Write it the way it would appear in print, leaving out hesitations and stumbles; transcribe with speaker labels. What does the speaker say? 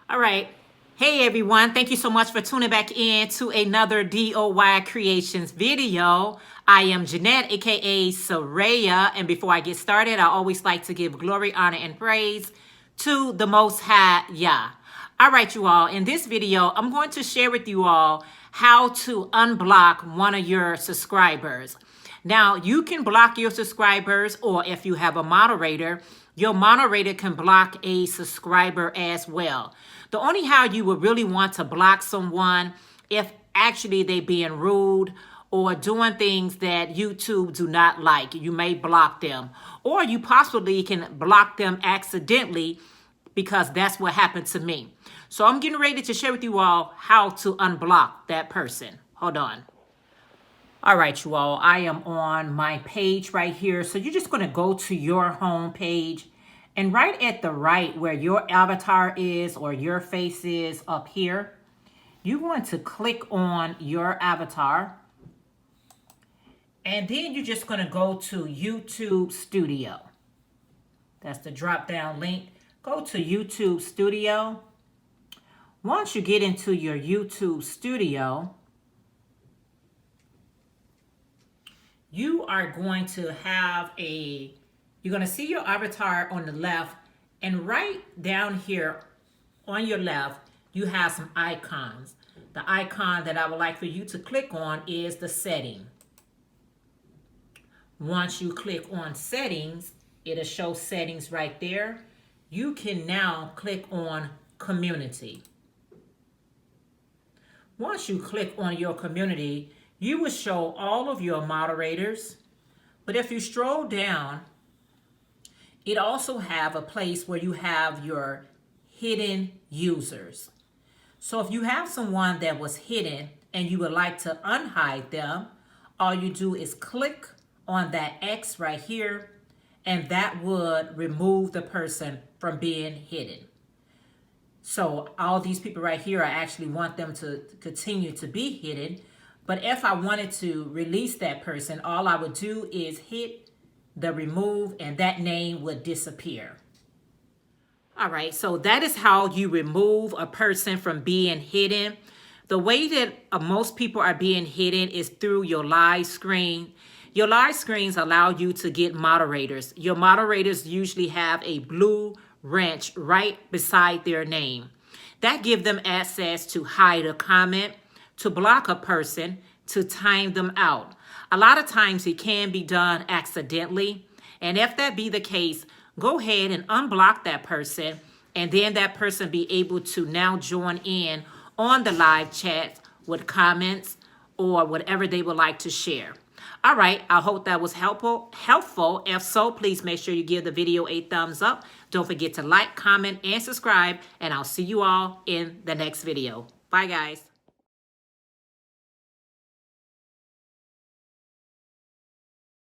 Speaker 1: All right. Hey, everyone. Thank you so much for tuning back in to another DOY Creations video. I am Jeanette, aka Sarayah. And before I get started, I always like to give glory, honor, and praise to the Most High Yah. All right, you all. In this video, I'm going to share with you all how to unblock one of your subscribers. Now, you can block your subscribers, or if you have a moderator, your moderator can block a subscriber as well. The only how you would really want to block someone if actually they being rude or doing things that YouTube do not like. You may block them, or you possibly can block them accidentally, because that's what happened to me. So I'm getting ready to share with you all how to unblock that person. Hold on. All right, you all, I am on my page right here. So you're just going to go to your home page, and right at the right where your avatar is or your face is up here, you want to click on your avatar. And then you're just going to go to YouTube Studio. That's the drop down link. Go to YouTube Studio. Once you get into your YouTube Studio, you are going to have you're going to see your avatar on the left, and right down here on your left, you have some icons. The icon that I would like for you to click on is the setting. Once you click on settings, it'll show settings right there. You can now click on community. Once you click on your community, you will show all of your moderators. But if you scroll down, it also have a place where you have your hidden users. So if you have someone that was hidden and you would like to unhide them, all you do is click on that X right here, and that would remove the person from being hidden. So all these people right here, I actually want them to continue to be hidden. But if I wanted to release that person, all I would do is hit the remove, and that name would disappear. All right, so that is how you remove a person from being hidden. The way that most people are being hidden is through your live screen. Your live screens allow you to get moderators. Your moderators usually have a blue wrench right beside their name. That gives them access to hide a comment, to block a person, to time them out. A lot of times it can be done accidentally. And if that be the case, go ahead and unblock that person, and then that person be able to now join in on the live chat with comments or whatever they would like to share. All right, I hope that was helpful. If so, please make sure you give the video a thumbs up. Don't forget to like, comment, and subscribe, and I'll see you all in the next video. Bye, guys.